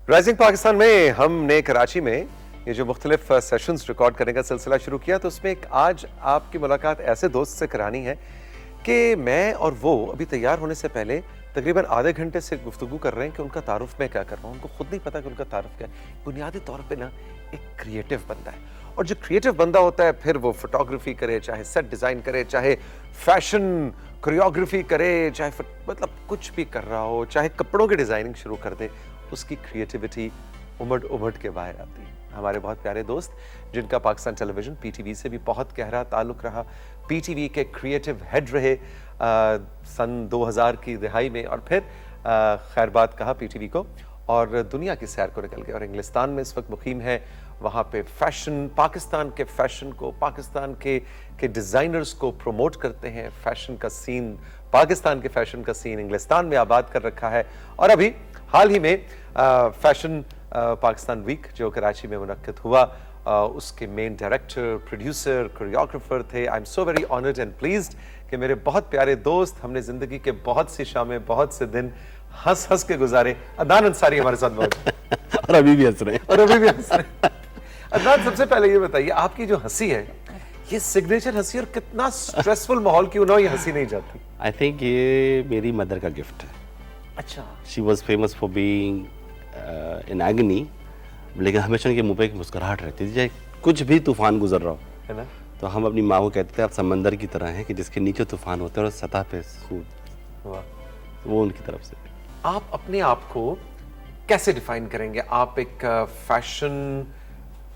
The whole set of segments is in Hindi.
राइजिंग पाकिस्तान में हमने कराची में ये जो मुख्तलिफ सेशंस रिकॉर्ड करने का सिलसिला शुरू किया, तो उसमें एक आज आपकी मुलाकात ऐसे दोस्त से करानी है कि मैं और वो अभी तैयार होने से पहले तकरीबन आधे घंटे से गुफ्तगू कर रहे हैं कि उनका तारुफ मैं क्या कर रहा हूँ। उनको खुद नहीं पता कि उनका तारुफ क्या है। बुनियादी तौर पे ना एक क्रिएटिव बंदा है, और जो क्रिएटिव बंदा होता है फिर वो फोटोग्राफी करे, चाहे सेट डिज़ाइन करे, चाहे फैशन कोरियोग्राफी करे, चाहे मतलब कुछ भी कर रहा हो, चाहे कपड़ों की डिज़ाइनिंग शुरू कर दे, उसकी क्रिएटिविटी उमड़ के बाहर आती है। हमारे बहुत प्यारे दोस्त जिनका पाकिस्तान टेलीविज़न पीटीवी से भी बहुत गहरा ताल्लुक़ रहा, पीटीवी के क्रिएटिव हेड रहे सन 2000 की दिहाई में, और फिर खैरबाद कहा पीटीवी को और दुनिया की सैर को निकल गए और इंग्लिस्तान में इस वक्त मुकीम है। वहाँ पे फैशन, पाकिस्तान के फैशन को, पाकिस्तान के डिज़ाइनर्स को प्रमोट करते हैं। फैशन का सीन, पाकिस्तान के फैशन का सीन इंग्लिस्तान में आबाद कर रखा है। और अभी हाल ही में फैशन पाकिस्तान वीक जो कराची में मुनक्किद हुआ, उसके मेन डायरेक्टर, प्रोड्यूसर, कोरियोग्राफर थे। I am so very honoured and pleased कि मेरे बहुत प्यारे दोस्त, हमने ज़िंदगी के बहुत सी शामें, बहुत से दिन हंस हंस के गुजारे। अदनान अंसारी हमारे साथ मौजूद और अभी भी हंस रहे हैं। अदनान, सबसे पहले ये बताइए, आपकी जो हंसी है ये सिग्नेचर हंसी, और कितना स्ट्रेसफुल माहौल क्यों ना हो, ये हंसी नहीं जाती? आई थिंक ये मेरी मदर का गिफ्ट है। अच्छा। She was famous for being in agony, लेकिन हमेशा उनके मुंह पे एक मुस्कुराहट रहती थी, चाहे कुछ भी तूफान गुजर रहा हो, है ना। तो हम अपनी माँ को कहते थे आप समंदर की तरह हैं कि जिसके नीचे तूफान होते हैं और सतह पे सूद। वाह। वो उनकी तरफ से। आप अपने आप को कैसे डिफाइन करेंगे? आप एक फैशन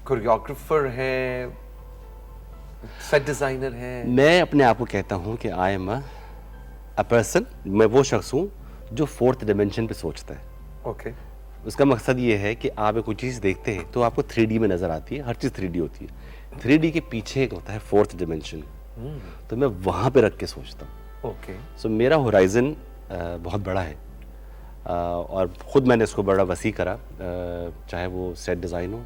कोरियोग्राफर हैं, सेट डिजाइनर हैं? मैं अपने आप को कहता हूँ कि आई एम अ पर्सन, मैं वो शख्स हूँ जो फोर्थ डिमेंशन पे सोचता है। ओके। उसका मकसद ये है कि आप एक कोई चीज़ देखते हैं तो आपको 3D में नज़र आती है, हर चीज़ 3D होती है। 3D के पीछे एक होता है फोर्थ डिमेंशन, तो मैं वहाँ पे रख के सोचता हूँ। ओके। सो मेरा होराइजन बहुत बड़ा है, और ख़ुद मैंने इसको बड़ा वसी करा, चाहे वो सेट डिज़ाइन हो,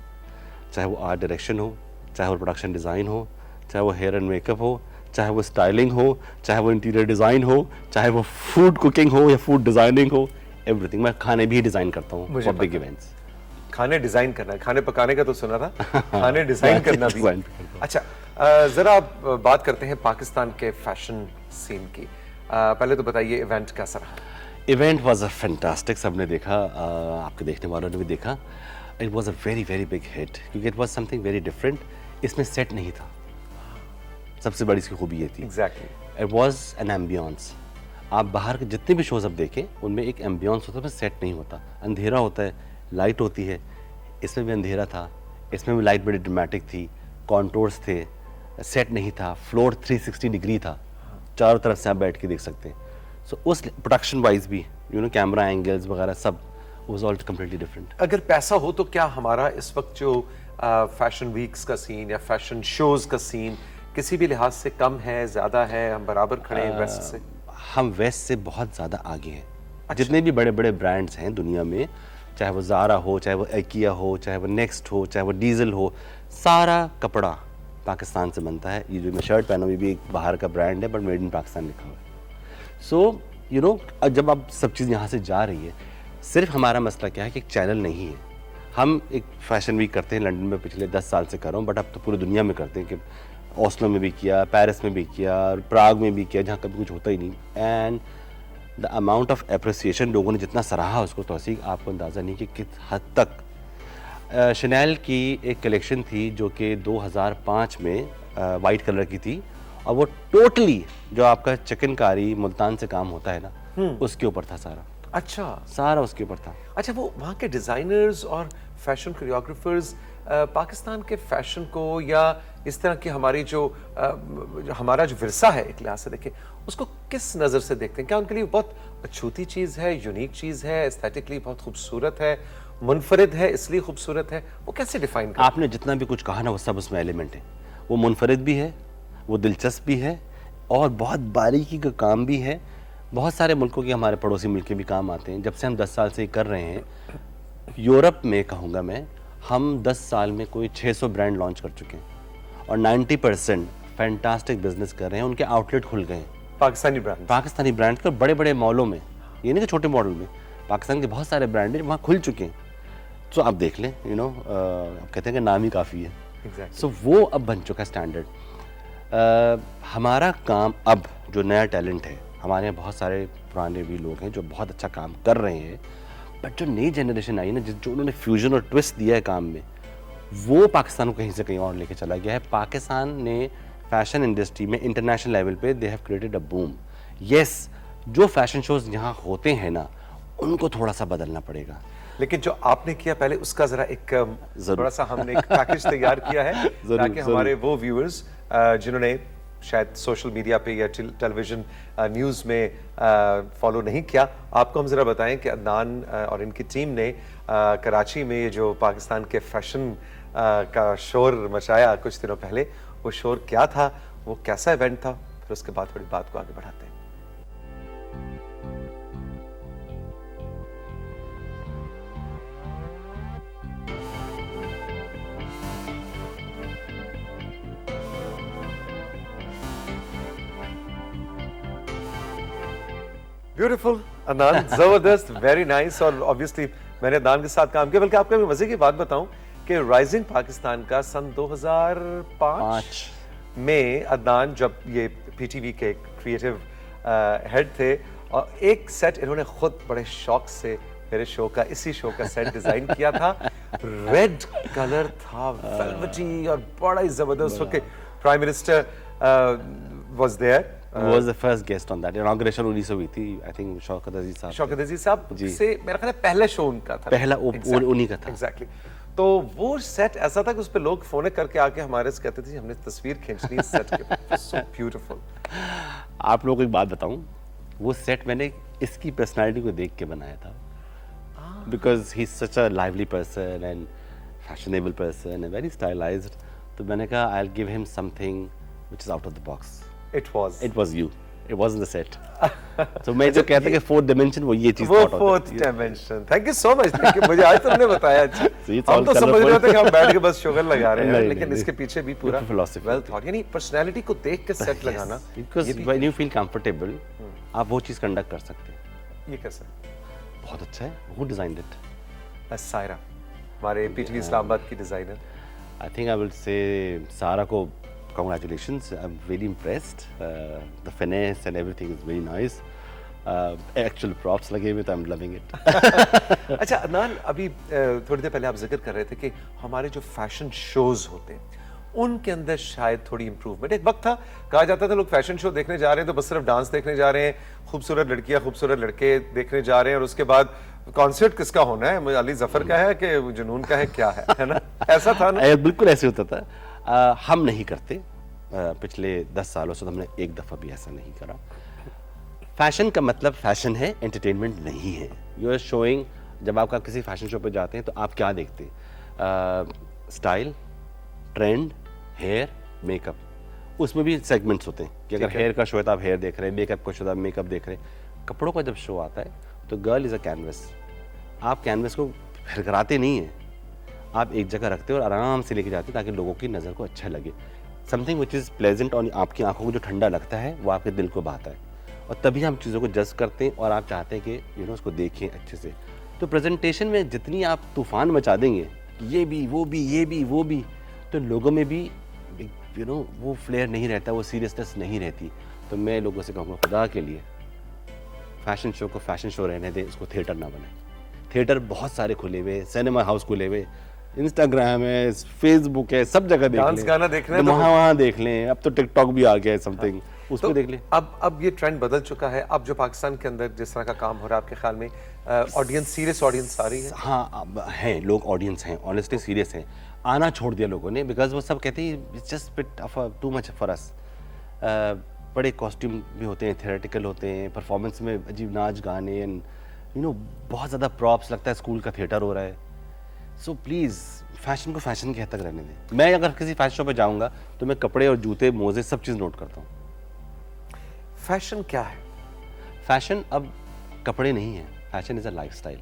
चाहे वो आर्ट डायरेक्शन हो, चाहे वो प्रोडक्शन डिज़ाइन हो, चाहे वो हेयर एंड मेकअप हो, चाहे वो स्टाइलिंग हो, चाहे वो इंटीरियर डिज़ाइन हो, चाहे वो फूड कुकिंग हो या फूड डिज़ाइनिंग हो, एवरीथिंग। मैं खाने भी डिज़ाइन करता हूँ फॉर बिग इवेंट्स। खाने डिज़ाइन करना है, खाने पकाने का तो सुना था, खाने डिज़ाइन करना भी। डिज़ाइन। अच्छा, ज़रा आप बात करते हैं पाकिस्तान के फैशन सीन की। पहले तो बताइए इवेंट कैसा रहा? Event was a fantastic. सबने देखा, आपके देखने वालों ने भी देखा। It was a very very big hit, क्योंकि it was something very different. इसमें सेट नहीं था, सबसे बड़ी इसकी खूबी ये थी। Exactly. It was an ambience. आप बाहर के जितने भी शोज अब देखें उनमें एक एम्बियंस होता है, उसमें सेट नहीं होता, अंधेरा होता है, लाइट होती है। इसमें भी अंधेरा था, इसमें भी लाइट बड़ी ड्रामेटिक थी, कॉन्टोर्स थे, सेट नहीं था, फ्लोर 360 डिग्री था, चारों तरफ से आप बैठ के देख सकते हैं। सो उस प्रोडक्शन वाइज भी कैमरा एंगल्स वगैरह सब वाज ऑल कम्प्लीटली डिफरेंट। अगर पैसा हो तो क्या हमारा इस वक्त जो फैशन वीक्स का सीन या फैशन शोज का सीन किसी भी लिहाज से कम है, ज़्यादा है, हम बराबर खड़े हैं वेस्ट से? हम वेस्ट से बहुत ज़्यादा आगे हैं। अच्छा। जितने भी बड़े बड़े ब्रांड्स हैं दुनिया में, चाहे वो ज़ारा हो, चाहे वो एकिया हो, चाहे वो नेक्स्ट हो, चाहे वो डीजल हो, सारा कपड़ा पाकिस्तान से बनता है। ये जो मैं शर्ट पहना हूँ ये भी एक बाहर का ब्रांड है, बट मेड इन पाकिस्तान लिखा हुआ है। सो जब आप सब चीज़ यहाँ से जा रही है, सिर्फ हमारा मसला क्या है कि एक चैनल नहीं है। हम एक फैशन वीक करते हैं, लंदन में पिछले 10 साल से कर रहा हूँ, बट अब तो पूरी दुनिया में करते हैं कि ओस्लो में भी किया, पेरिस में भी किया, प्राग में भी किया, जहाँ कभी कुछ होता ही नहीं। And the amount of appreciation, लोगों ने जितना सराहा उसको तौसीक, आपको अंदाज़ा नहीं कि किस हद तक। शनैल की एक कलेक्शन थी जो कि 2005 में वाइट कलर की थी, और वो टोटली जो आपका चिकनकारी मुल्तान से काम होता है ना, उसके ऊपर था सारा। अच्छा। सारा उसके ऊपर था। अच्छा, वो वहाँ के डिज़ाइनर्स और फैशन कोरियोग्राफर्स पाकिस्तान के फैशन को या इस तरह की हमारी जो हमारा जो विरसा है एक लिहाज से देखें, उसको किस नज़र से देखते हैं? क्या उनके लिए बहुत अछूती चीज़ है, यूनिक चीज़ है, एस्थेटिकली बहुत खूबसूरत है, मुनफरिद है इसलिए खूबसूरत है? वो कैसे डिफाइन करते हैं? आपने जितना भी कुछ कहा ना वो सब उसमें एलिमेंट है। वो मुनफरिद भी है, वो दिलचस्प भी है, और बहुत बारीकी का काम भी है। बहुत सारे मुल्कों के, हमारे पड़ोसी मुल्क के भी काम आते हैं। जब से हम 10 साल से कर रहे हैं, यूरोप में कहूँगा मैं, हम 10 साल में कोई 600 ब्रांड लॉन्च कर चुके हैं, और 90% फैंटास्टिक बिजनेस कर रहे हैं। उनके आउटलेट खुल गए हैं पाकिस्तानी ब्रांड के बड़े बड़े मॉलों में, ये नहीं कि छोटे मॉडल में। पाकिस्तान के बहुत सारे ब्रांड हैं वहाँ खुल चुके हैं। तो आप देख लें, आप कहते हैं कि नाम ही काफ़ी है। एग्जैक्टली। सो वो अब बन चुका है स्टैंडर्ड। हमारा काम अब, जो नया टैलेंट है, हमारे यहाँ बहुत सारे पुराने भी लोग हैं जो बहुत अच्छा काम कर रहे हैं, बट जो नई जनरेशन आई है ना, जो उन्होंने फ्यूजन और ट्विस्ट दिया है काम में, वो पाकिस्तान को कहीं से कहीं और लेके चला गया है। पाकिस्तान ने फैशन इंडस्ट्री में इंटरनेशनल लेवल पे they have created a boom. Yes, जो फैशन शोज यहाँ होते हैं ना, उनको थोड़ा सा बदलना पड़ेगा। लेकिन जो आपने किया पहले, उसका जरा एक थोड़ा सा हमने एक पैकेज तैयार किया है जरूर, ताकि जरूर। हमारे वो व्यूअर्स जिन्होंने शायद सोशल मीडिया पे या टेलीविजन न्यूज़ में फॉलो नहीं किया, आपको हम जरा बताएं कि अदनान और इनकी टीम ने कराची में ये जो पाकिस्तान के फैशन का शोर मचाया कुछ दिनों पहले, वो शोर क्या था, वो कैसा इवेंट था, फिर उसके बाद थोड़ी बात को आगे बढ़ाते हैं। ब्यूटीफुल अदनान, जबरदस्त, वेरी नाइस। और ऑब्वियसली मैंने अदनान के साथ काम किया, बल्कि आपको मैं मजे की बात बताऊं कि राइजिंग पाकिस्तान का सन 2005 में अदनान, जब ये पीटीवी के क्रिएटिव हेड थे, और एक सेट इन्होंने खुद बड़े शौक से मेरे शो का, इसी शो का सेट डिजाइन किया था। रेड कलर था, वेलवेटी और बड़ा ही जबरदस्त। Okay, prime minister was there, was the first guest on that. Inauguration उन्हीं से हुई थी, I think शौकत अजीज साहब। शौकत अजीज साहब जी। से मेरा ख्याल है पहले शो उनका था, पहला उन्हीं का था। एग्जैक्टली। तो वो सेट ऐसा था कि उस पे लोग फोन करके आके हमारे से कहते थे हमने तस्वीर खींचनी है सेट के। So beautiful. आप लोगों को एक बात बताऊं, वो सेट मैंने इसकी पर्सनालिटी को देख के बनाया था, because he is such a lively person and fashionable person and very stylised. तो मैंने कहा I will give him something which is out of the box. It was you, it wasn't the set. तो मैं जो कहता कि फोर्थ डिमेंशन, वो ये चीज वो fourth dimension. Thank you so much, thank you. मुझे आज तुमने बताया। अच्छा, it's हम all तो समझ रहे colourful. थे कि हम बैठ के बस शुगर लगा रहे हैं, नहीं, लेकिन नहीं, इसके पीछे भी पूरा philosophy वेल थॉट, यानी पर्सनालिटी को देख के सेट लगाना। Because when you feel comfortable, आप वो चीज कंडक्ट कर सकते हैं। ये कैसा? बहुत अच्छा है। Who designed it? सायरा, हमारे पीटीवी इस्लामाबाद की designer. I think I will say Sara को congratulations. I'm very impressed. The finesse and everything is very nice. Actual props लगे हुए, तो I'm loving it. अच्छा अदनान, अभी थोड़ी देर पहले आप जिक्र कर रहे थे कि हमारे जो फैशन शोज होते हैं उनके अंदर शायद थोड़ी इंप्रूवमेंट। एक वक्त था कहा जाता था लोग फैशन शो देखने जा रहे हैं तो बस सिर्फ डांस देखने जा रहे हैं, खूबसूरत लड़कियां खूबसूरत लड़के देखने जा रहे हैं, और उसके बाद कॉन्सर्ट किसका होना है, अली जफर का है कि जुनून का है, क्या है ना? ऐसा था ना? बिल्कुल ऐसे होता था। हम नहीं करते। पिछले 10 सालों से तो हमने एक दफ़ा भी ऐसा नहीं करा। फैशन का मतलब फैशन है, एंटरटेनमेंट नहीं है। यू आर शोइंग, जब आप किसी फैशन शो पे जाते हैं तो आप क्या देखते हैं? Style, trend, hair, makeup. उसमें भी सेगमेंट्स होते हैं कि अगर हेयर का शो है तो आप हेयर देख रहे हैं, मेकअप का शो है तो आप मेकअप देख रहे हैं। कपड़ों का जब शो आता है तो गर्ल इज़ अ कैनवस। आप कैनवस को फरकराते नहीं हैं, आप एक जगह रखते हो और आराम से लेके जाते हैं ताकि लोगों की नज़र को अच्छा लगे। समथिंग विच इज़ प्लेजेंट, और आपकी आंखों को जो ठंडा लगता है वो आपके दिल को भाता है, और तभी हम चीज़ों को जज करते हैं और आप चाहते हैं कि उसको देखें अच्छे से। तो प्रेजेंटेशन में जितनी आप तूफान मचा देंगे, ये भी वो भी ये भी वो भी, तो लोगों में भी वो फ्लेयर नहीं रहता, वो सीरियसनेस नहीं रहती। तो मैं लोगों से कहूँगा, खुदा के लिए फैशन शो को फैशन शो रहने दें, उसको थिएटर ना बनाएं। थिएटर बहुत सारे खुले हुए, सिनेमा हाउस खुले हुए, इंस्टाग्राम है, फेसबुक है, सब जगह देख डांस लें, गाना देखना है तो तो वहाँ देख लें। अब तो टिकटॉक भी आ गया है, समथिंग उस तो पर देख लें। अब ये ट्रेंड बदल चुका है। अब जो पाकिस्तान के अंदर जिस तरह का काम हो रहा है, आपके ख्याल में ऑडियंस, सीरियस ऑडियंस आ रही है? हाँ, अब हैं लोग, ऑडियंस हैं, ऑनेस्टली सीरियस हैं। आना छोड़ दिया लोगों ने, बिकॉज वो सब कहते हैं it's just bit of too much for us. बड़े कॉस्ट्यूम भी होते हैं, थियोरेटिकल होते हैं, परफॉर्मेंस में अजीब नाच गाने, एंड बहुत ज़्यादा प्रॉप्स, लगता है स्कूल का थिएटर हो रहा है। सो प्लीज़ फैशन को फैशन के हद तक रहने दें। मैं अगर किसी फैशन शो पे जाऊंगा तो मैं कपड़े और जूते, मोजे, सब चीज़ नोट करता हूँ। फैशन क्या है? फैशन अब कपड़े नहीं है, फैशन इज़ अ लाइफस्टाइल।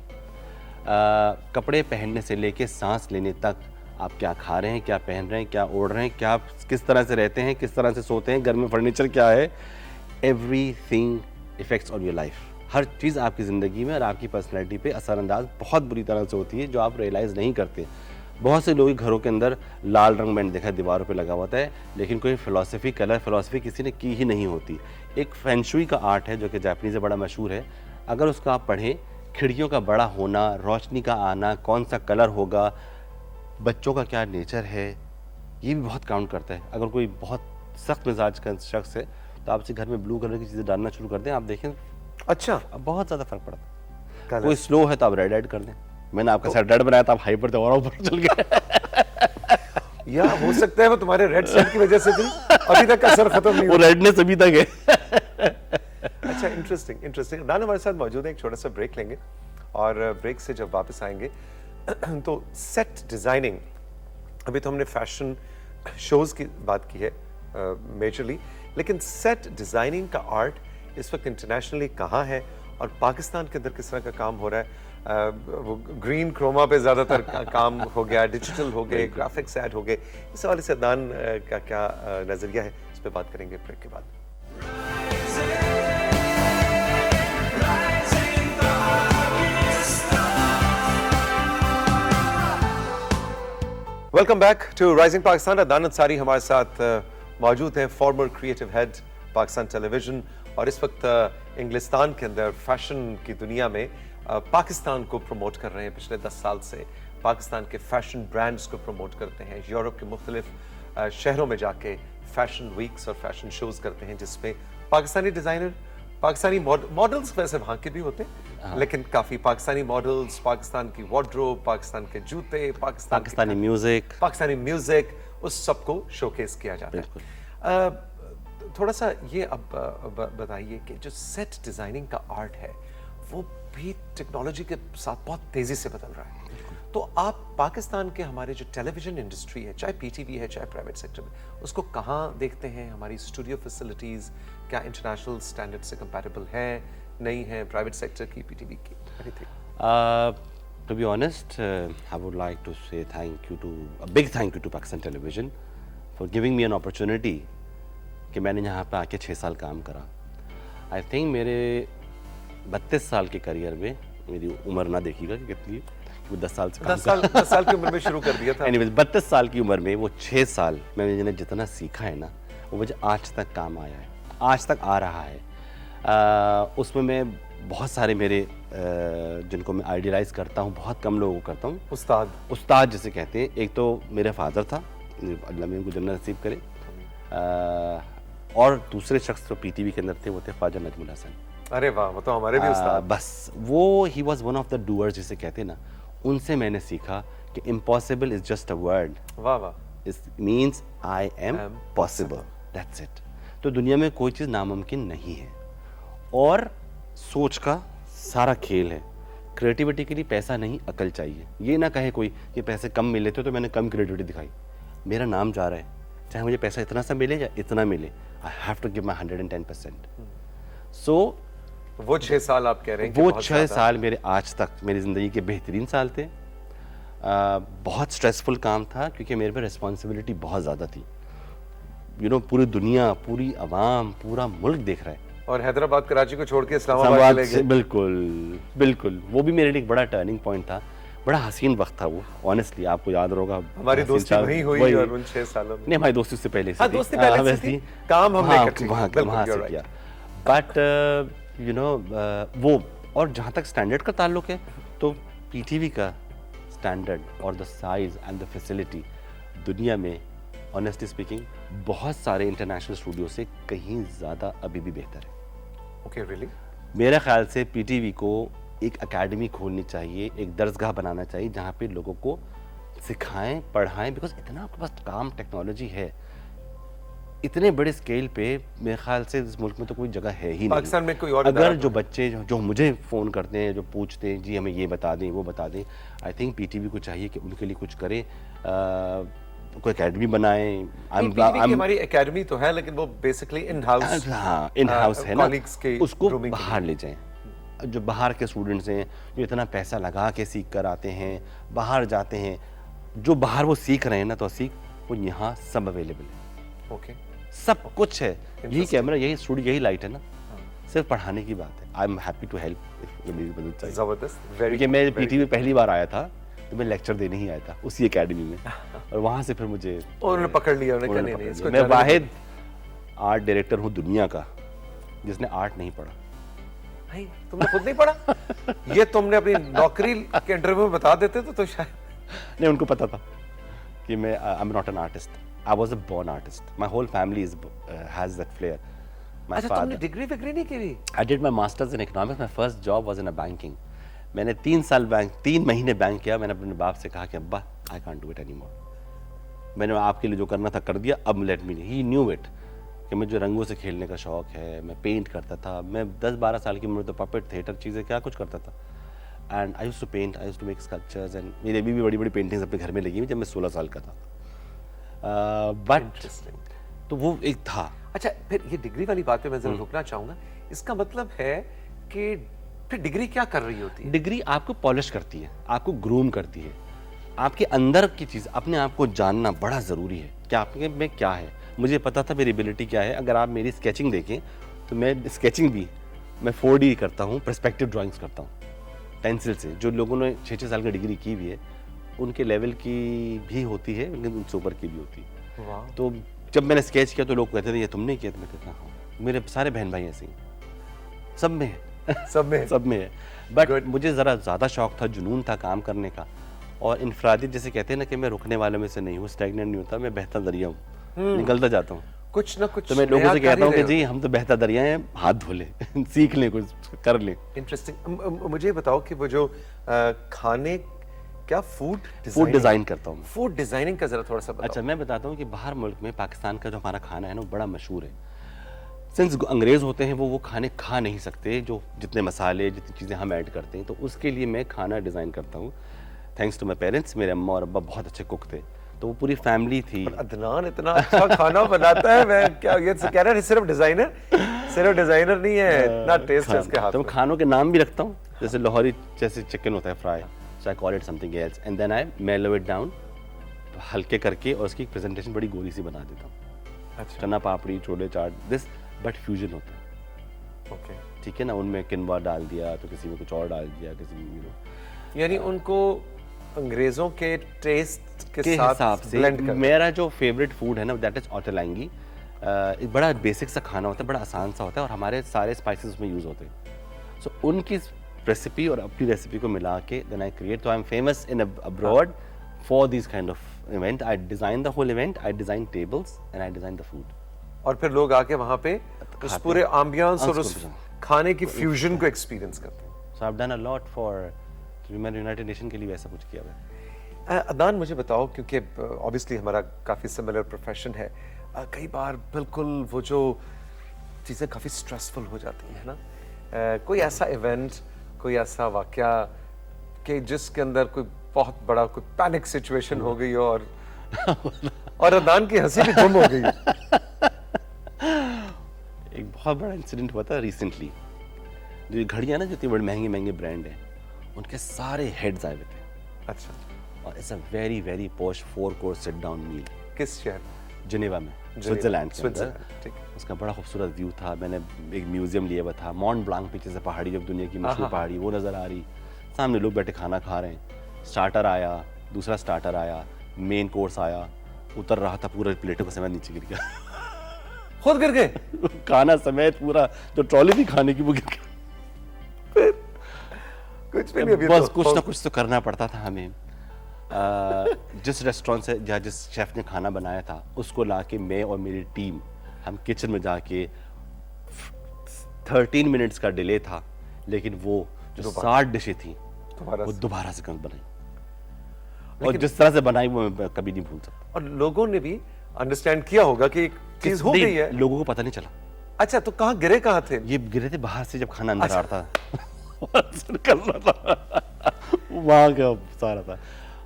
कपड़े पहनने से लेके सांस लेने तक, आप क्या खा रहे हैं, क्या पहन रहे हैं, क्या ओढ़ रहे हैं, क्या किस तरह से रहते हैं, किस तरह से सोते हैं, घर में फर्नीचर क्या है, everything effects on your life. हर चीज़ आपकी ज़िंदगी में और आपकी पर्सनैलिटी पे असरअंदाज बहुत बुरी तरह से होती है, जो आप रियलाइज़ नहीं करते। बहुत से लोग घरों के अंदर लाल रंग मैंने देखा है दीवारों पे लगा हुआ होता है, लेकिन कोई फिलॉसफी कलर फिलॉसफी किसी ने की ही नहीं होती। एक फेंगशुई का आर्ट है जो कि जापानीज़ में बड़ा मशहूर है, अगर उसका आप पढ़ें, खिड़कियों का बड़ा होना, रोशनी का आना, कौन सा कलर होगा, बच्चों का क्या नेचर है, ये भी बहुत काउंट करता है। अगर कोई बहुत सख्त मिजाज का शख्स है तो आपसे घर में ब्लू कलर की चीज़ें डालना शुरू कर दें, आप देखें अच्छा, अब बहुत ज़्यादा फर्क पड़ता है। कलर। कोई स्लो है तो आप रेड ऐड कर दें। मैंने आपका सर रेड बनाया तो आप हाइपर तो और ऊपर चल गए। या हो सकता है वो तुम्हारे रेड सेट की वजह से थी, अभी तक असर खत्म नहीं वो हुआ। रेडनेस अभी तक है। अच्छा, इंटरेस्टिंग इंटरेस्टिंग। अदनान हमारे साथ मौजूद है, एक छोटा सा ब्रेक लेंगे और ब्रेक से जब वापस आएंगे तो सेट डिजाइनिंग, अभी तो हमने फैशन शोज की बात की है मेजरली, लेकिन सेट डिजाइनिंग का आर्ट इस वक्त इंटरनेशनली कहाँ है और पाकिस्तान के अंदर किस तरह का काम हो रहा है? वो ग्रीन क्रोमा पे ज़्यादातर काम हो गया, डिजिटल हो गए, ग्राफिक्स ऐड हो गए, इस हवाले से अदनान का क्या नज़रिया है, इस पर बात करेंगे ब्रेक के बाद। Welcome back to rising Pakistan. Adnan Ansari हमारे साथ मौजूद हैं, former creative head Pakistan television, और इस वक्त इंग्लिस्तान के अंदर फैशन की दुनिया में पाकिस्तान को प्रमोट कर रहे हैं। पिछले 10 साल से पाकिस्तान के फैशन ब्रांड्स को प्रमोट करते हैं, यूरोप के मुख्तलिफ शहरों में जाके फैशन वीक्स और फैशन शोज करते हैं, जिसमें पाकिस्तानी डिज़ाइनर, पाकिस्तानी मॉडल्स, वैसे वहाँ के भी होते हैं लेकिन काफ़ी पाकिस्तानी मॉडल्स, पाकिस्तान की वार्डरोब, पाकिस्तान के जूते, पाकिस्तानी म्यूजिक, उस सबको शोकेस किया जाता है। थोड़ा सा ये अब बताइए कि जो सेट डिजाइनिंग का आर्ट है वो भी टेक्नोलॉजी के साथ बहुत तेजी से बदल रहा है, तो आप पाकिस्तान के हमारे जो टेलीविजन इंडस्ट्री है, चाहे पीटीवी है चाहे प्राइवेट सेक्टर में, उसको कहाँ देखते हैं? हमारी स्टूडियो फैसिलिटीज क्या इंटरनेशनल स्टैंडर्ड से कंपैरेबल है, नहीं है, प्राइवेट सेक्टर की, पीटीवी की, anything? To be honest, I would like to say a big thank you to Pakistan Television for giving me an opportunity कि मैंने यहाँ पे आके 6 साल काम करा। आई थिंक मेरे 32 साल के करियर में, मेरी उम्र ना देखिएगा कि कितनी, वो 10 साल से काम 10 साल की उम्र में शुरू कर दिया था। एनीवेज 32 साल की उम्र में वो 6 साल मैंने जितना सीखा है ना, वो मुझे आज तक काम आया है, आज तक आ रहा है। उसमें मैं बहुत सारे मेरे जिनको मैं आइडियलाइज करता हूँ, बहुत कम लोगों को करता हूँ। उस्ताद जिसे कहते हैं, एक तो मेरे फादर था, अल्लाह में उनको जन्नत नसीब करे, और दूसरे शख्स जो पीटीवी के अंदर थे वो थे ख्वाजा नजमुल हसन। अरे वाह, वो तो हमारे भी उस्ताद। बस वो he was one of the doers जिसे कहते हैं ना, उनसे मैंने सीखा कि impossible is just a word, वाह वाह, it means I am possible, that's it. तो दुनिया में कोई चीज़ नामुमकिन नहीं है, और सोच का सारा खेल है। क्रिएटिविटी के लिए पैसा नहीं, अकल चाहिए। ये ना कहे कोई कि पैसे कम मिले थे तो मैंने कम क्रिएटिविटी दिखाई। मेरा नाम जा रहा है, चाहे मुझे पैसा इतना सा मिले या इतना मिले, I have to give my 110%। So वो 6 साल आप कह रहे हैं, वो 6 साल मेरे आज तक मेरी ज़िंदगी के बेहतरीन साल थे। बहुत स्ट्रेसफुल काम था क्योंकि मेरे पे रिस्पॉन्सिबिलिटी बहुत ज़्यादा थी। पूरी दुनिया, पूरी आवाम, पूरा मुल्क देख रहा है, और हैदराबाद कराची को छोड़ के इस्लामाबाद चले गए। बिल्कुल बिल्कुल, वो भी मेरे लिए एक बड़ा टर्निंग पॉइंट था, बड़ा हसीन वक्त था वो। ऑनेस्टली आपको याद होगा, हमारी दोस्ती वहीं हुई और उन 6 सालों में। नहीं, हमारी दोस्ती उससे पहले से दोस्ती पहले से थी, काम हमने वहाँ से किया। बट वो, और जहाँ तक स्टैंडर्ड का ताल्लुक है, तो पीटीवी का स्टैंडर्ड और the size and the facility दुनिया में, ऑनेस्टली स्पीकिंग, बहुत सारे इंटरनेशनल स्टूडियो से कहीं ज़्यादा अभी भी बेहतर है। Okay, really? मेरे ख्याल से पीटीवी को एक एकेडमी खोलनी चाहिए, एक दर्सगाह बनाना चाहिए जहाँ पे लोगों को सिखाएं, पढ़ाएं, बिकॉज इतना आपके पास काम, टेक्नोलॉजी है इतने बड़े स्केल पे। मेरे ख्याल से इस मुल्क में तो कोई जगह है ही नहीं। पाकिस्तान में कोई और अगर जो बच्चे जो मुझे फ़ोन करते हैं, जो पूछते हैं जी हमें ये बता दें, वो बता दें, आई थिंक पीटीवी को चाहिए कि उनके लिए कुछ करें, कोई एकेडमी बनाएं। हमारी एकेडमी तो है, लेकिन वो बेसिकली इन हाउस है ना, उसको बाहर ले जाएं। जो बाहर के स्टूडेंट्स हैं, जो इतना पैसा लगा के सीख कर आते हैं, बाहर जाते हैं, जो बाहर वो सीख रहे हैं ना, तो वो यहाँ सब अवेलेबल है। ओके, सब कुछ है, यही कैमरा, यही स्टूडियो, यही लाइट है ना, सिर्फ पढ़ाने की बात है। I am happy to help if मेरी मदद चाहिए। जबरदस्त, वेरी क्योंकि मैं पीटी में पहली बार आया था तो मैं लेक्चर देने ही आया था उसी एकेडमी में, और वहाँ से फिर मुझे उन्होंने पकड़ लिया, उन्होंने कहा उन्होंने नहीं पकड़ नहीं इसको लिया। मैं जाने वाहिद आर्ट डायरेक्टर हूँ दुनिया का जिसने आर्ट नहीं पढ़ा। दो। नहीं, तुमने खुद नहीं पढ़ा? ये तुमने अपनी नौकरी के इंटरव्यू में बता देते तो शायद। नहीं, उनको पता था कि मैं I am not an artist, I was a born artist, my whole family is has that flair. My अच्छा, तुमने फादर, डिग्री विग्री नहीं की? I did my masters in economics, my first job was in a banking. मैंने 3 महीने बैंक किया। मैंने अपने बाप से कहा कि अब्बा I can't do it any more, मैंने आपके लिए जो करना था कर दिया, अब let me. He knew it कि मुझे रंगों से खेलने का शौक है, मैं पेंट करता था। मैं 10-12 साल की उम्र तो पपेट, थिएटर, चीज़ें क्या कुछ करता था। And I used to paint, I used to make sculptures, and मेरी अभी भी बड़ी बड़ी पेंटिंग्स अपने घर में लगी हुई जब मैं 16 साल का था। बट तो वो एक था। अच्छा, फिर ये डिग्री वाली बात पे मैं जरा रुकना चाहूंगा। इसका मतलब है कि फिर डिग्री क्या कर रही होती है? डिग्री आपको पॉलिश करती है, आपको ग्रूम करती है, आपके अंदर की चीज़, अपने आप को जानना बड़ा ज़रूरी है कि आपके में क्या है। मुझे पता था मेरी एबिलिटी क्या है। अगर आप मेरी स्केचिंग देखें तो मैं स्केचिंग भी मैं 4D करता हूँ, पर्सपेक्टिव ड्राइंग्स करता हूँ पेंसिल से। जो लोगों ने 6-6 साल की डिग्री की हुई है उनके लेवल की भी होती है, लेकिन उनसे ऊपर की भी होती है। वाह। तो जब मैंने स्केच किया तो लोग कहते थे ये तुमने किया? तो मैं कहता हाँ, मेरे सारे बहन भाई ऐसे ही, सब में है। सब में सब में है। बट मुझे ज़रा ज़्यादा शौक था, जुनून था काम करने का। और इनफरादी जैसे कहते हैं ना कि मैं रुकने वालों में से नहीं हूँ, स्टैग्नेंट नहीं होता, मैं बहता दरिया हूँ, निकलता जाता हूँ। कुछ ना कुछ तो मैं लोगों नया से कर कहता ही हूँ कि रहे जी हम तो बहता दरिया हैं, हाथ धो लें सीख लें, कुछ कर लें। हो। इंटरेस्टिंग। मुझे बताओ कि वो जो खाने, क्या फूड डिज़ाइन करता हूँ। फूड डिजाइनिंग का जरा थोड़ा सा बताओ। अच्छा, मैं बताता हूँ कि बाहर मुल्क में पाकिस्तान का जो हमारा खाना है ना वो बड़ा मशहूर है। सिंस अंग्रेज़ होते हैं वो खाने खा नहीं सकते जो जितने मसाले, जितनी चीज़ें हम ऐड करते हैं, तो उसके लिए मैं खाना डिज़ाइन करता हूँ। थैंक्स टू माई पेरेंट्स, मेरे अम्मा और अब्बा बहुत अच्छे कुक थे, तो वो पूरी फैमिली थी। अदनान इतना अच्छा खाना बनाता है, मैं क्या ये कह रहा है? सिर्फ डिजाइनर नहीं है, इतना टेस्ट है इसके हाथ तो में। खानों के नाम भी रखता हूँ, जैसे लाहौरी जैसे चिकन होता है fry, so I call it something else, and then I mellow it down हल्के करके, और उसकी प्रेजेंटेशन बड़ी गोरी सी बना देता हूँ। अच्छा, चना पापड़ी, छोले चाट, दिस, बट फ्यूजन होता है। ओके। ठीक है ना, उनमें किनवा डाल दिया, तो किसी में कुछ और डाल दिया, किसी में यानी उनको अंग्रेजों के टेस्ट के हिसाब साथ से। ब्लेंड कर। मेरा जो फेवरेट फूड है ना दैट इज ओटोलैंगी। एक बड़ा बेसिक सा खाना होता है, बड़ा आसान सा होता है, और हमारे सारे स्पाइसेस उसमें यूज होते हैं। सो उनकी रेसिपी और अपनी रेसिपी को मिला के देन आई क्रिएट। तो I am famous in abroad for this kind of event. I design the whole event, I design tables and I design the food. और फिर लोग आके वहां पे उस खाते पूरे एम्बियंस और उसको उस भी। खाने की फ्यूजन को एक्सपीरियंस करते हैं। So I have done a lot for मैंने यूनाइटेड नेशन के लिए वैसा कुछ किया हुआ है। अदनान, मुझे बताओ, क्योंकि ऑब्वियसली हमारा काफ़ी सिमिलर प्रोफेशन है, कई बार बिल्कुल वो जो चीज़ें काफ़ी स्ट्रेसफुल हो जाती हैं ना, कोई ऐसा इवेंट, कोई ऐसा वाकया कि जिसके अंदर कोई बहुत बड़ा कोई पैनिक सिचुएशन हो गई हो और अदनान की हंसी भी गुम हो गई। एक बहुत बड़ा इंसिडेंट हुआ था रिसेंटली। जो ये घड़ियाँ ना, जो इतनी बड़ी महंगे महंगे ब्रांड हैं, उनके सारे हेड्स आए हुए थे। अच्छा, और it's a very very posh 4 course sit down meal किस शहर? जिनेवा में, स्विट्जरलैंड के अंदर। स्विट्जरलैंड, ठीक है। उसका बड़ा खूबसूरत व्यू था। मैंने एक म्यूजियम लिया हुआ था, मॉन्ट ब्लांक पीछे से पहाड़ी, जो दुनिया की मशहूर पहाड़ी, वो नज़र आ रही। सामने लोग बैठे खाना खा रहे हैं। स्टार्टर आया, दूसरा स्टार्टर आया, मेन कोर्स आया, उतर रहा था, पूरे प्लेटों का समेत नीचे गिर गया। खुद गिर गए? खाना समेत पूरा, जो ट्रॉली थी खाने की वो गिर गई। कुछ भी नहीं, अभी बस तो कुछ ना कुछ तो करना पड़ता था हमें। जिस रेस्टोरेंट से या जिस शेफ ने खाना बनाया था उसको लाके मैं और मेरी टीम, हम किचन में जाके 13 मिनट्स का डिले था, लेकिन वो जो 60 डिशें थी वो दोबारा से बनाई। और जिस तरह से बनाई वो मैं कभी नहीं भूल सकता। और लोगों ने भी अंडरस्टैंड किया होगा कि एक चीज हो गई है। लोगों को पता नहीं चला। अच्छा, तो कहाँ गिरे, कहाँ थे? ये गिरे थे बाहर से, जब खाना अंदर आ रहा था निकल रहा था वहां का सारा था,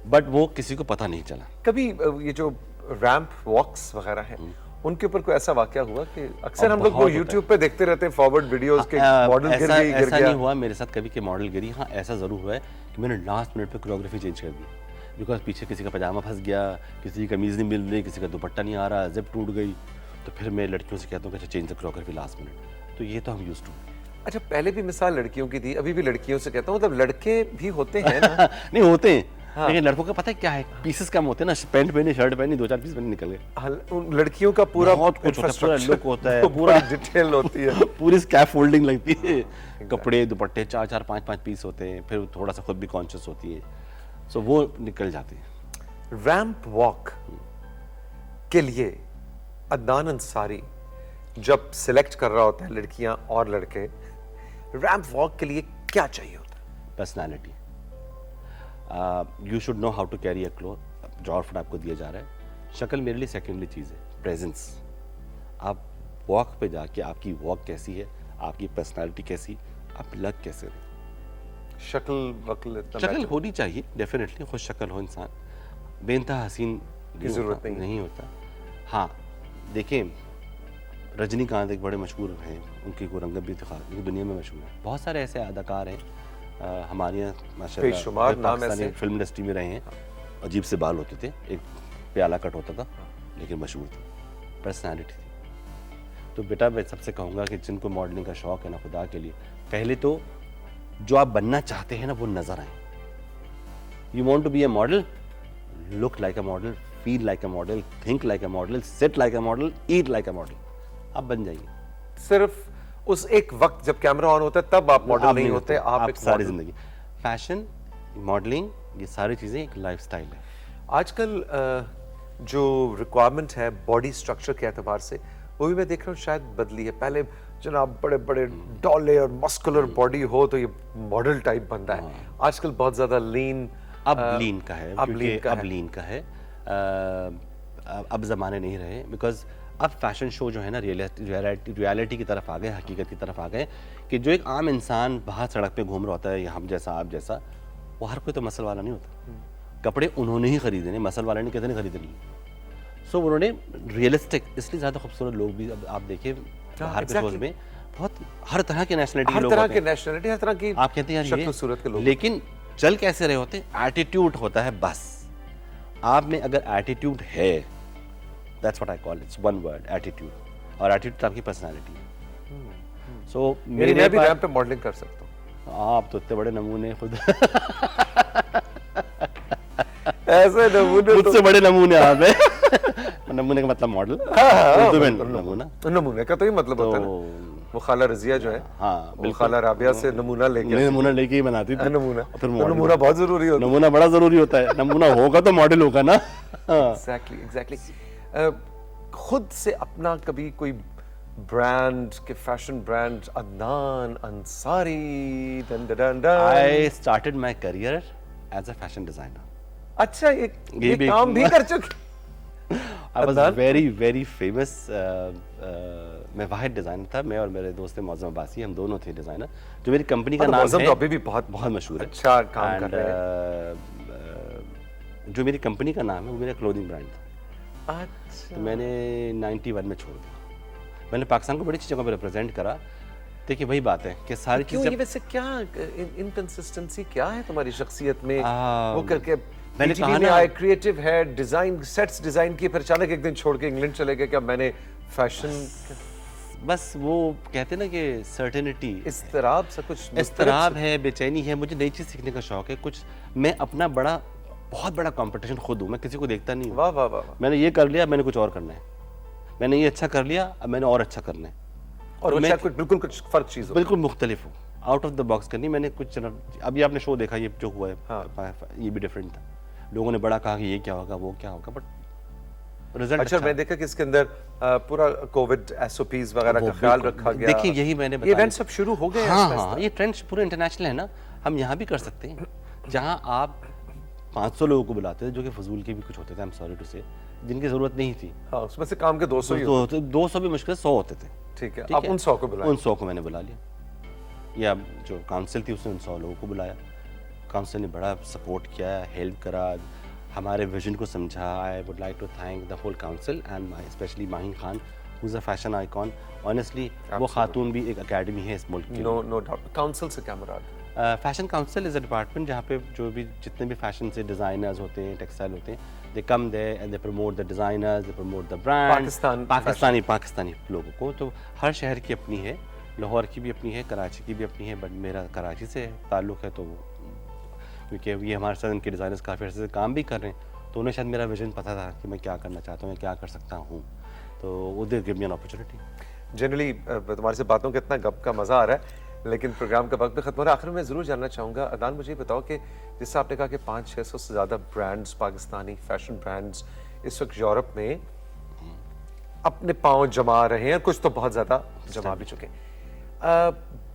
बट वो किसी को पता नहीं चला। कभी ये जो रैंप वॉक्स वगैरह हैं, उनके ऊपर कोई ऐसा वाकया हुआ कि अक्सर हम लोग वो YouTube पे देखते रहते हैं फॉरवर्ड वीडियोस के मॉडल गिर गई, गिर ऐसा गया। नहीं हुआ मेरे साथ कभी कि मॉडल गिरी। हाँ, ऐसा जरूर हुआ है कि मैंने लास्ट मिनट पे कोरियोग्राफी चेंज कर दी, बिकॉज पीछे किसी का पजामा फंस गया, किसी की कमीज नहीं मिल रही, किसी का दुपट्टा नहीं आ रहा, जिप टूट गई। तो फिर मैं लड़कियों से कहता हूँ कि change the choreography last minute. तो ये तो हम यूज्ड टू। अच्छा, पहले भी मिसाल लड़कियों की थी, अभी भी लड़कियों से कहता हूँ, मतलब लड़के भी होते हैं ना। नहीं होते हैं, लेकिन लड़कों का पता है क्या है, पीसेस कम होते हैं ना, पैंट पहनी, शर्ट पहनी, 2-4 पीस पहने, निकल गए। उन लड़कियों का पूरा बहुत कुछ होता है, पूरा infrastructure, लुक होता है, पूरा डिटेल होती है। पूरी स्कैप फोल्डिंग लगती है, कपड़े दुपट्टे 4-4 5-5 पीस होते हैं, फिर थोड़ा सा खुद भी कॉन्शियस होती है, सो वो निकल जाती है। रैंप वॉक के लिए अदनान अंसारी जब सिलेक्ट कर रहा होता है लड़कियां और लड़के, रैंप वॉक के लिए क्या चाहिए होता है? Personality, you should know how to carry a cloth, जो आउटफिट आपको दिया जा रहा है। शक्ल मेरे लिए सेकेंडरी चीज़ है, प्रेजेंस। आप वॉक पे जाके आपकी वॉक कैसी है, आपकी पर्सनैलिटी कैसी, आप लग कैसे रहे। शक्ल वक्ल इतना शक्ल matter होनी चाहिए डेफिनेटली, खुद शक्ल हो इंसान, बेइंतहा हसीन की जरूरत नहीं होता। हाँ देखिए, रजनीकांत एक बड़े मशहूर हैं, उनकी को रंगत भी दुनिया में मशहूर है। बहुत सारे ऐसे अदाकार हैं हमारे यहाँ माशाल्लाह, बेशुमार नाम पाकिस्तानी ऐसे। फिल्म इंडस्ट्री में रहे हैं। अजीब से बाल होते थे, एक प्याला कट होता था, लेकिन मशहूर थे, पर्सनैलिटी थी। तो बेटा मैं सबसे कहूँगा कि जिनको मॉडलिंग का शौक है ना, खुदा के लिए पहले तो जो आप बनना चाहते हैं ना वो नजर आए। You want to be a model, look like a model, feel like a model, think like a model, sit like a model, eat like a model, आप बन जाइए। सिर्फ उस एक वक्त जब कैमरा ऑन होता है तब आप मॉडल नहीं होते, आप एक सारी model। जिंदगी, फैशन, मॉडलिंग, ये सारी चीजें एक लाइफस्टाइल है। आजकल जो रिक्वायरमेंट है बॉडी स्ट्रक्चर के एतबार से, वो भी मैं देख रहा हूँ शायद बदली है। पहले जनाब बड़े बड़े डॉले और मस्कुलर बॉडी हो तो ये मॉडल टाइप बनता है। आजकल बहुत ज्यादा लीन, अब लीन का है, अब क्योंकि लीन का अब है। लीन का है। अब जमाने नहीं रहे, बिकॉज अब फैशन शो जो है ना रियलिटी की तरफ आ गए, हकीकत की तरफ आ गए, कि जो एक आम इंसान बाहर सड़क पे घूम रहा होता है, या हम जैसा आप जैसा, वो हर कोई तो मसल वाला नहीं होता। कपड़े उन्होंने ही खरीदे हैं, मसल वाले ने कितने खरीदे नहीं। सो उन्होंने रियलिस्टिक, इसलिए ज़्यादा खूबसूरत लोग भी अब आप देखिए बाहर के शोज में, बहुत हर तरह के नेशनलिटी के हर लोग तरह होते के हैं। नेशनलिटी, हर तरह की आप कहते हैं यार शक्ल ये, सूरत के लोग। लेकिन चल कैसे रहे होते, एटीट्यूड होता है बस। आप में अगर एटीट्यूड है, that's what I call, it's one word, attitude, और एटीट्यूड आपकी पर्सनालिटी है। सो मेरे मैं भी रैंप पे मॉडलिंग कर सकता हूँ। आप तो इतने बड़े नमूने खुद ऐसे नमूने मुझसे बड़े नमूने आप हैं। नमूने का मतलब मॉडल, उर्दू में नमूना, नमूने का तो ही मतलब होता है ना। वो खाला रजिया जो है, हाँ वो खाला राबिया से नमूना लेके नमूना लेके ही बनाती थी। नमूना, और फिर तो model। नमूना बहुत जरूरी होता है। नमूना बड़ा जरूरी होता है, नमूना होगा तो मॉडल होगा ना। एग्जैक्टली। खुद से अपना कभी कोई ब्रांड के, fashion brand, Adnan Ansari, done done done done. I started my career as a fashion designer. अच्छा, ये भी काम भी कर चुके। I was Adnan? very famous। मैं वाहिद डिजाइनर था, मैं और मेरे दोस्त मौज़म अब्बासी, हम दोनों थे डिजाइनर। जो मेरी कंपनी का नाम मौज़म है, तो अभी भी बहुत बहुत मशहूर है, अच्छा काम कर रहे हैं। जो मेरी कंपनी का नाम है वो मेरा क्लोथिंग ब्रांड था। अच्छा, तो मैंने 91 में छोड़ दिया। मैंने पाकिस्तान को बड़ी अच्छी जगह पर रिप्रेजेंट करा। देखिए वही बात है कि सारी क्यों चीज़ें, ये वैसे क्या इनकंसिस्टेंसी क्या है तुम्हारी शख्सियत में? वो करके मैंने BTV कहा में ना- आए, क्रिएटिव है, डिजाइन सेट्स डिजाइन किए, फिर अचानक एक दिन छोड़ के इंग्लैंड चले गए। क्या मैंने फैशन बस वो कहते हैं ना कि सर्टेनिटी, इस्तराब सा कुछ इस्तराब है, बेचैनी है, मुझे नई चीज़ सीखने का शौक है। कुछ मैं अपना बहुत बड़ा कंपटीशन खुद हूँ, मैं किसी को देखता नहीं हूँ। वाह वाह वाह वाह। मैंने ये कर लिया, मैंने कुछ और करना है, मैंने ये अच्छा कर लिया, अब मैंने और अच्छा करना है, और वो मैं शायद कुछ बिल्कुल कुछ फर्क चीज हो। बिल्कुल मुख्तलिफ हूँ, आउट ऑफ द बॉक्स करनी। मैंने कुछ अभी आपने शो देखा, ये जो हुआ है, हाँ। ये भी डिफरेंट था। लोगों ने बड़ा कहा कि ये क्या होगा, वो क्या होगा, बट रिजल्ट अच्छा, मैं देखा कि इसके अंदर पूरा कोविड SOPs वगैरह का ख्याल रखा गया। देखिए यही मैंने ये बताया। इवेंट सब शुरू हो गए हैं हाँ आहिस्ता हाँ, ये ट्रेंड पूरे इंटरनेशनल है ना, हम यहाँ भी कर सकते हैं। जहाँ आप 500 लोगों को बुलाते थे, जो कि फजूल के भी कुछ होते थे, आई एम सॉरी टू से, जिनकी जरूरत नहीं थी। हाँ, उसमें से काम के 200 ही तो 200 भी मुश्किल 100 होते थे। ठीक है, ठीक आप है? उन 100 को बुलाएं। उन 100 को मैंने बुला लिया, या जो काउंसिल थी उसने उन 100 लोगों को बुलाया। काउंसिल ने बड़ा सपोर्ट किया, हेल्प करा, हमारे विजन को समझा। I would like to thank the whole council and specially Mahin Khan, who is a fashion icon. Honestly वो खातून भी एक अकेडमी है इस मुल्क की। No doubt. काउंसिल से क्या मुराद? Fashion council is a department जहाँ पे जो भी जितने भी फैशन से डिज़ाइनर्स होते हैं, टेक्सटाइल होते हैं, they come they and they promote the designers, they promote the brand, Pakistani Pakistani लोगों को। तो हर शहर की अपनी है, लाहौर की भी अपनी है, कराची की भी अपनी है, बट मेरा कराची से ताल्लुक़ है, तो क्योंकि ये हमारे साथ इनके डिज़ाइनर्स काफ़ी अर्से से काम भी कर रहे हैं, तो उन्हें शायद मेरा विजन पता था कि मैं क्या करना चाहता हूँ या क्या कर सकता हूँ, तो वो they give me an opportunity. Generally तुम्हारे से बातों का इतना गप का मज़ा आ रहा है, लेकिन प्रोग्राम का वक्त भी खत्म हो रहा है। आखिर में ज़रूर जानना चाहूँगा, अदनान मुझे बताओ कि जिससे आपने कहा कि 500-600 से ज़्यादा ब्रांड्स, पाकिस्तानी फैशन ब्रांड्स इस वक्त यूरोप में अपने पाँव जमा रहे हैं, कुछ तो बहुत ज़्यादा जमा भी चुके हैं।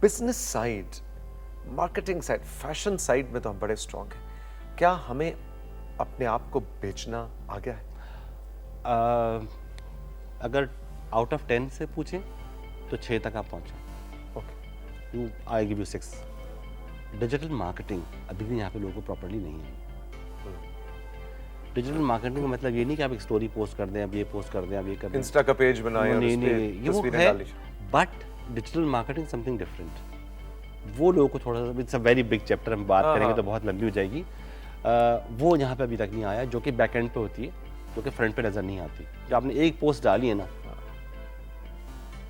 Business side, marketing side, fashion side में तो हम बड़े स्ट्रॉन्ग हैं। क्या हमें अपने आप को बेचना आ गया है? अगर आउट ऑफ 10 से पूछें तो 6 तक आप पहुँचे। Okay, I give you 6। Digital marketing अभी भी यहाँ पे लोगों को प्रॉपर्ली नहीं है। डिजिटल मार्केटिंग का मतलब ये नहीं कि आप एक स्टोरी पोस्ट कर दें, अब ये पोस्ट कर दें, अब ये कर दें, इंस्टा का पेज बनाएं और नहीं उस नहीं पे नहीं, ये वो तस्वीरें है, डाल लीजिए। But digital marketing something different. वो लोगों को थोड़ा सा, it's a very big chapter, हम बात करेंगे तो बहुत लंबी हो जाएगी। वो यहाँ पे अभी तक नहीं आया, जो कि बैक एंड पे होती है, जो कि फ्रंट पे नज़र नहीं आती। जो आपने एक पोस्ट डाली है ना,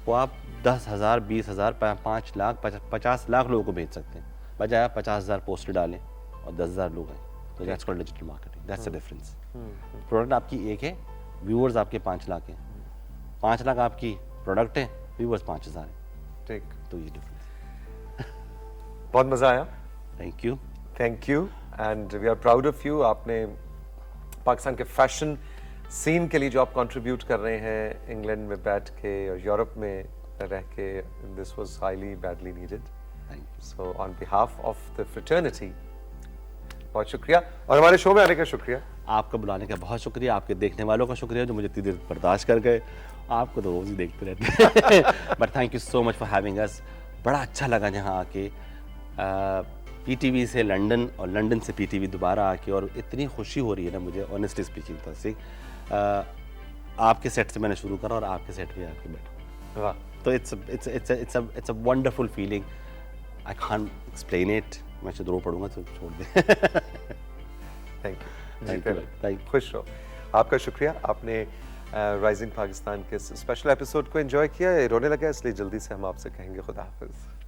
वो आप 10,000, 20,000, 5 लाख, 50 लाख लोगों को भेज सकते हैं, बजाय आप 50,000 पोस्ट डालें और 10,000 लोग हैं, तो that's called digital marketing, that's the difference. Product आपकी एक है, व्यूअर्स आपके 5 लाख हैं, 5 लाख आपकी प्रोडक्ट है, व्यूअर्स 5,000 हैं, ठीक, तो ये डिफरेंस। बहुत मज़ा आया। Thank you. Thank you and we are proud of you. आपने पाकिस्तान के फैशन सीन के लिए जो आप कंट्रीब्यूट कर रहे हैं, इंग्लैंड में बैठ के और यूरोप में रह के, this was highly badly needed. Thank you. So on behalf of the fraternity बहुत शुक्रिया, और हमारे शो में आने का शुक्रिया। आपका बुलाने का बहुत शुक्रिया, आपके देखने वालों का शुक्रिया जो मुझे इतनी देर बर्दाश्त कर गए। आपको तो रोज़ ही देखते रहते हैं। But thank you so much for having us. बड़ा अच्छा लगा यहाँ आके, पीटीवी से लंदन और लंदन से पीटीवी दोबारा आके, और इतनी खुशी हो रही है ना मुझे, ऑनेस्टली स्पीकिंग तो से आपके सेट से मैंने शुरू करा और आपके सेट पे आके बैठा। वाह, तो it's a wonderful feeling, I can't explain it. मैं शायद रो पड़ूंगा तो छोड़ दे। Thank you, Thank you, thank you. खुश रहो। आपका शुक्रिया, आपने राइजिंग पाकिस्तान के स्पेशल एपिसोड को एंजॉय किया। रोने लगा इसलिए जल्दी से हम आपसे कहेंगे खुदा हाफिज़।